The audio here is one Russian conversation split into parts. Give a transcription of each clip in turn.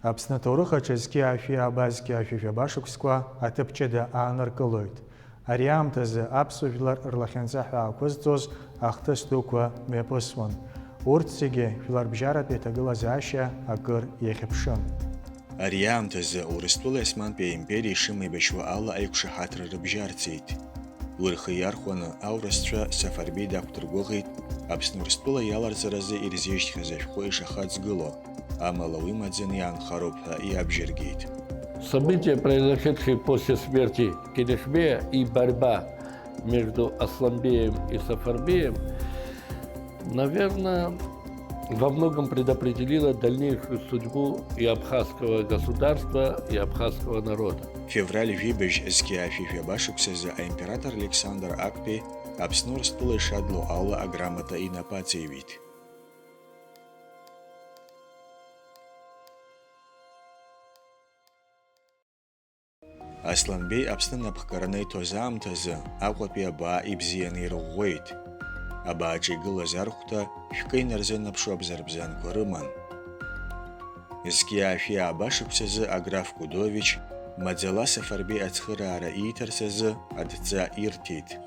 Аԥсны аҭоурых аҿы зқьи афи абазқьи афи жәабашықәсқәа аҭыԥ-ҷыда ааныркылоит. Ари аамҭазы аԥсуа жәлар рлахьынҵа ҳәа аақәызҵоз ахҭыс дуқәа мҩаԥысуан. Урҭ зегьы жәларбжьаратәи аҭагылазаашьа акыр иахьыԥшын. Ари аамҭазы Урыстәыла Османтәи аимпериа ишымеибашьуа ала аиқәшаҳаҭра рыбжьарцеит. Уи рхы иархәаны аурысцәа Сафарбеи дақәдыргәыӷит Аԥсны Урыстәыла иаларҵаразы ирзишьҭхьаз ашәҟәы ишахаҵгыло, амала уи маӡаны иаанхароуп ҳәа иабжьыргеит. События, произошедшие после смерти Келешбея и борьба между Асланбеем и Сафарбеем, наверное, во многом предопределила дальнейшую судьбу и абхазского государства, и абхазского народа. Февраль вибежь зқьи афи жәабашықәсазы аимператор Александр Актәи Аԥсны Урыстәыла ишадло ала аграмота инапаҵеиҩит. Асланбеи Аԥсны напхгараны иҭоз аамҭазы Аҟәатәи абаа ибзианы ирӷәӷәеит. Абааҿы игылаз архәҭа шәкы инарзынаԥшуа абзарбзанқәа рыман. Зқьи афи аабашықәсазы аграф Гудович маӡала Сафарбеи ацхыраара ииҭарц азы адҵа ирҭеит.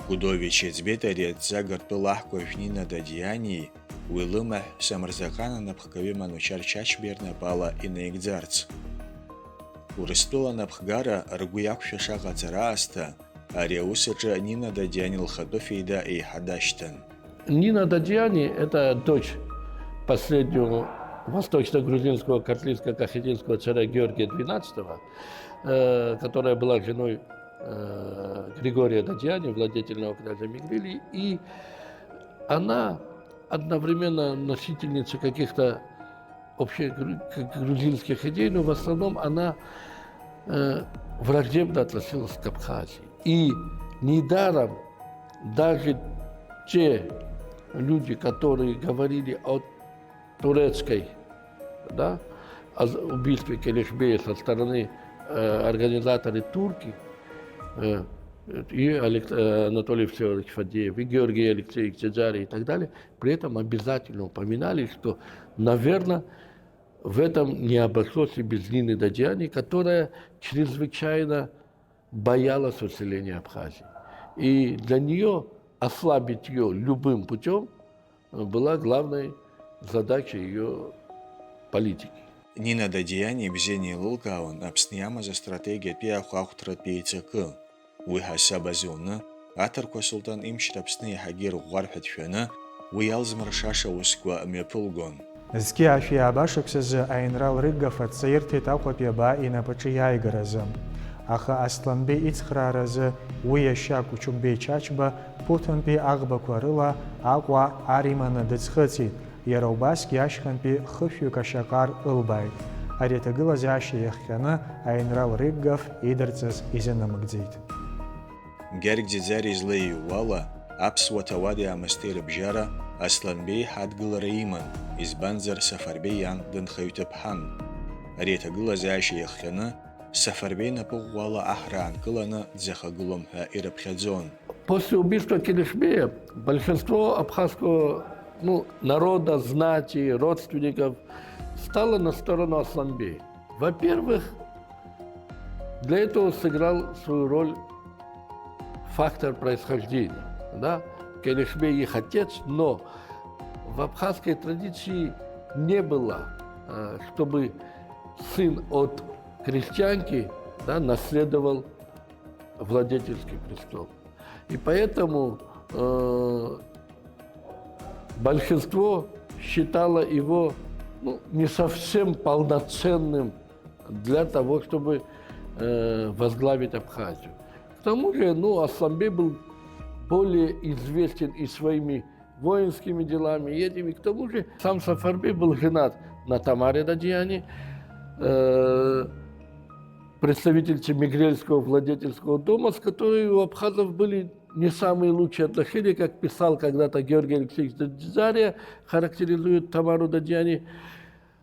Гудович иӡбеит ари адҵа Гыртәыла аҳкәажә Нина Дадиани уи лымаҳә Самырзаҟан анапхгаҩы Манучар Чачбеи рнапала инаигӡарц. Урыстәыла анапхгара ргәы иақәшәаша ҟаҵара аасҭа ари аус аҿы Нина Дадиани лхатәы феида еиҳа дашьҭан. Нина Дадиани – это дочь последнего восточно-грузинского картлийско-кахетинского царя Георгия XII, которая была женой Григория Дадиани, владетельного князя Мигрелии, и она одновременно носительница каких-то общегрузинских идей, но в основном она враждебно относилась к Абхазии. И недаром даже те люди, которые говорили о турецкой, да, о убийстве Келешбея со стороны организаторы турки, и Анатолий Всеволодович Фадеев, и Георгий Алексеевич Дзаджарий и так далее, при этом обязательно упоминали, что, наверное, в этом не обошлось и без Нины Дадиани, которая чрезвычайно боялась усиления Абхазии. И для нее ослабить ее любым путем была главной задачей ее политики. Нина Дадиани бзианы еилылкаауан Аԥсны иамаз астратегиатәи ахәаахәҭратәи еиҵакы. Уи ҳасаб азыуны аҭырқәа Сулҭан имчра Аԥсны иаҳагьы ирӷәӷәар ҳәа дшәаны уи иалзмыршаша аусқәа мҩаԥылгон. Зқьи афи аабашықәсазы аинрал Рыггав адҵа ирҭеит Аҟәатәи абаа инапаҿы иааигаразы. Аха Асланбеи ицхрааразы уи иашьа Кучуқбеи Чачба Ԥуҭынтәи аӷбақәа рыла Аҟәа ар иманы дыӡхыҵит. Иара убасгьы ашьхантәи хыхҩык ашьаҟар ылбааит. Ари аҭагылазаашьа иахҟьаны аинрал Рыггав идырҵаз изынамыгӡеит. Георг Дзиӡариа излеиҩуа ала, аԥсуа ҭауади аамысҭеи рыбжьара Асланбеи ҳадгылара иман, избанзар Сафарбеи иан дынхаҩ-ҭыԥҳан. Ари аҭагылазаашьа иахҟьаны Сафарбеи напы ӷәӷәала аҳра аанкыланы дзахагылом ҳәа ирыԥхьаӡон. После убийства Келешбея большинство абхазского народа, знати, родственников стало на сторону Асланбея. Во-первых, для этого сыграл свою роль фактор происхождения. Да? Келешбей их отец, но в абхазской традиции не было, чтобы сын от крестьянки, да, наследовал владетельский престол. И поэтому большинство считало его не совсем полноценным для того, чтобы возглавить Абхазию. К тому же, Асланбей был более известен и своими воинскими делами, и этими. К тому же, сам Сафарбей был женат на Тамаре Дадиани, представительнице Мигрельского владетельского дома, с которой у абхазов были не самые лучшие отношения, как писал когда-то Георгий Алексеевич Дзаджария, характеризует Тамару Дадиани.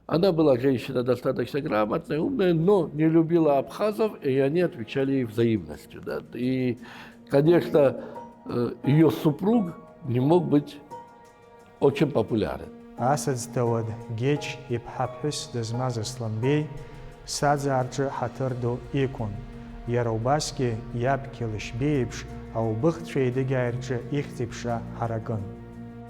Она была женщина достаточно грамотная, умная, но не любила абхазов, и они отвечали ей взаимностью. Да? И, конечно, ее супруг не мог быть очень популярен. Асаӡ Дауад Геч иԥҳа ԥҳәыс дызмаз Асланбеи саӡаарҿы ҳаҭыр ду иқәын. Иара убасгьы иаб Қьалышьбеи еиԥш аубыхцәа еидыгьааирҿы ихьӡ-иԥша ҳаракын.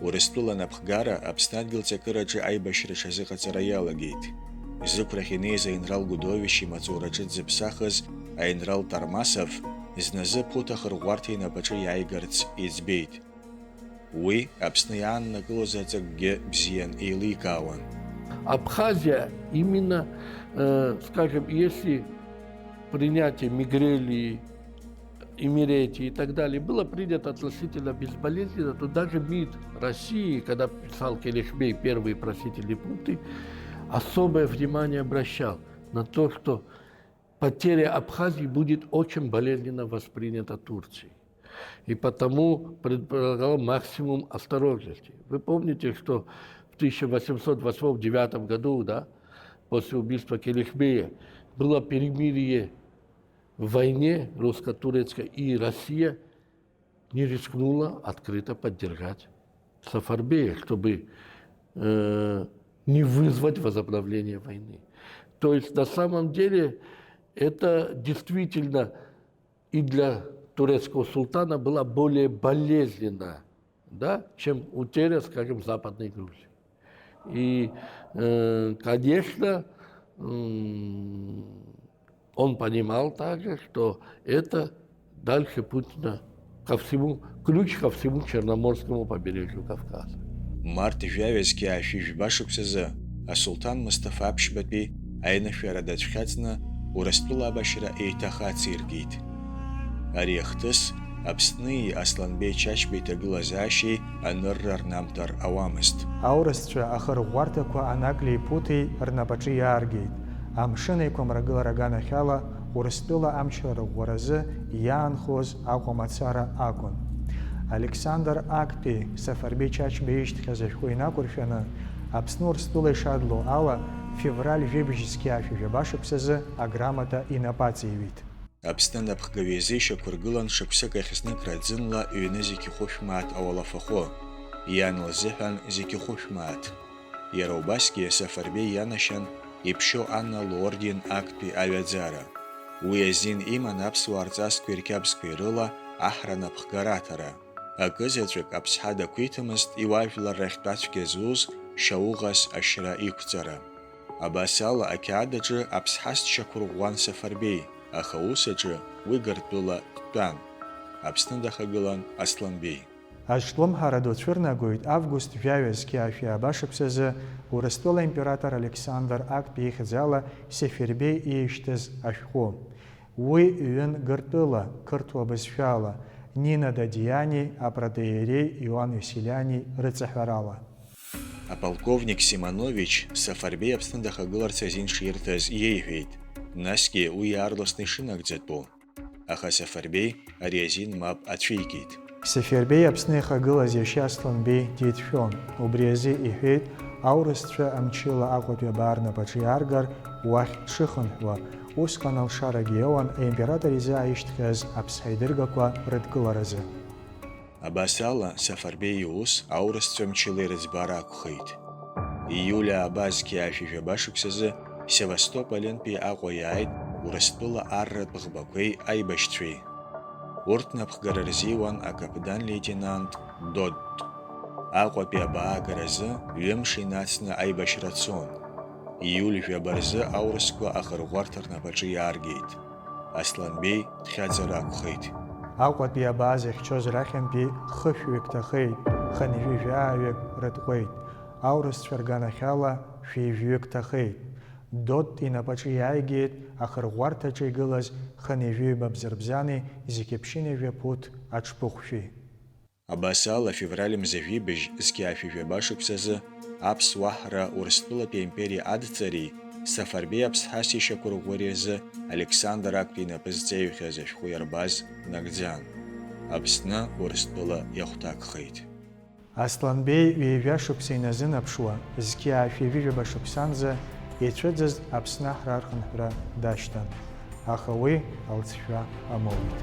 Урыстәыла анапхгара Аԥсны адгьылҵакыраҿы аибашьра аҽазыҟаҵара иалагеит. Зықәрахь инеиз аинрал Гудович имаҵураҿы дзыԥсахыз аинрал Тармасов зназы ԥуҭ ахырӷәӷәарҭа инапаҿы иааигарц иӡбеит. Уи Аԥсны иааннакылоз аҵакгьы бзиан еиликаауан. Абхазия именно, скажем, если принятие Мигрелии, Имеретии и так далее было принято относительно безболезненно, то даже МИД России, когда писал Келешбей первые просительные пункты, особое внимание обращал на то, что потеря Абхазии будет очень болезненно воспринята Турцией. И потому предполагал максимум осторожности. Вы помните, что в 1808-1809 году, да, после убийства Келешбея, было перемирие в войне русско-турецкой, и Россия не рискнула открыто поддержать Сафарбея, чтобы не вызвать возобновление войны. То есть на самом деле это действительно и для турецкого султана была более болезненна, да, чем утеря, скажем, Западной Грузии. И, конечно, он понимал также, что это дальше путь ключ ко всему Черноморскому побережью Кавказа. Март жәаҩазгьы ашәижәба шықәсазы асулҭан Мустафа Аԥшьбатәи аинышәара дацәхьаҵны Урыстәыла абашьра еиҭах ациркит. Ари ахҭыс Аԥсни Асланбеи Чачба иҭагылазаашьеи анырра рнамҭар ауамызт. Аурысцәа ахырӷәӷәарҭақәа Анаклии Ԥуҭи рнапаҿы иааргеит. Амшын еиқәамрагылара аганахьала Урыстәыла амчра рыӷәӷәаразы иаанхоз Аҟәа-мацара акәын. Александр Актәи Сафарбеи Чачба ишьҭхьаз ашәҟәы инақәыршәаны Аԥсны Урыстәыла ишадло ала февраль жәибжь-зқьы ашәижәаба шықәсазы аграмота инапаҵеиҩит. Аԥсны анапхгаҩ ишьақәыргылан шықәсык ахь зныкра ӡынла ҩны зегьы ихәышәмааҭ ауалафахәы, иан лзыҳәан зегьы ихәышәмааҭ. Иара убасгьы Сафарбеи ианашьан иԥшьо Анна лорден Актәи аҩаӡара. Уи азин иман аԥсуаа рҵасқәа ирқьабзқәа ирыла аҳра напхгара аҭара. Акызаҵәык Аԥсҳа дақәиҭымызт иуаажәлар рахьтә ацәгьа зуз Шьауӷас ашьра иқәҵара. Абас ала ақьаад аҿы Аԥсҳас дшьақәырӷәӷәан Сафарбеи, аха ус аҿы уи Гыртәыла дтәан. Аԥсны дахагылан Асланбеи. Ажәлымҳара ду цәырнагоит август жәаҩа-зқьы ашәиаба шықәсазы Урыстәыла император Александр Актәи ихьӡ ала Сефербеи иишьҭыз ашәҟәы. Уи ҩын Гыртәыла қырҭуа бызшәала Нина Дадиани, апротоиерей Иоанн Василиани рыҵаҳәарала. Аполковник Симонович Сафарбеи Аԥсны дахагыларц азин ширҭаз иеиҳәеит, насгьы уи иаарласны ишынагӡатәу. Аха Сафарбеи ари азин мап ацәикит. Сефербеи Аԥсны ихагылаз иашьа Асланбеи дидшәон. Убри азы иҳәеит аурысцәа амчыла Аҟәатәи абаа рнапаҿы иааргар уахь дшыхынҳәуа, усҟан алшарагьы иауан аимператор изы аишьҭхьаз аԥсҳа идыргақәа рыдкыларазы. Абас ала Сафарбеи иус аурысцәа мчыла ирыӡбара акәхеит. Ииуль аабазқьы ашәижәаба шықәсазы Севастопольнтәи Аҟәа иааит Урыстәыла арратә ӷбақәеи аибашьцәеи. Урҭ напхгара рзиуан акапитан лейтенант Додд. Аҟәатәи абаа агаразы ҩымш инацны аибашьра цон. Ииуль жәаба рзы аурысқәа ахырӷәӷәарҭа рнапаҿы иааргеит. Асланбеи дхьаҵыр акәхеит. Аҟәатәи абаа зыхьчоз рахьынтәи хышәҩык ҭахеит, хынҩыжәааҩык рытҟәеит. Аурысцәа рганахьала шәижәҩык ҭахеит. Додд инапаҿы иааигеит ахырӷәӷәарҭаҿы игылаз хынҩыжәыҩба бзырбзани зеқьеԥшьынҩажәа ԥуҭ аҽԥыхәшәи. Абас ала февраль мза жәибжь зқьы ашәижәаба шықәсазы аԥсуаҳра Урыстәылатәи аимпериа адҵареи Сафарбеи Аԥсҳас ишьақәырӷәӷәареи азы Александр Актәи инапы зҵаҩхьаз ашәҟәы иарбаз нагӡан. Аԥсны Урыстәыла иахәҭакхеит. Асланбеи ҩажәа шықәса иназынаԥшуа зқьы ашәижәаба шықәсанӡа ицәыӡыз Аԥсны аҳра архынҳәра дашьҭан, аха уи алҵшәа амоуит.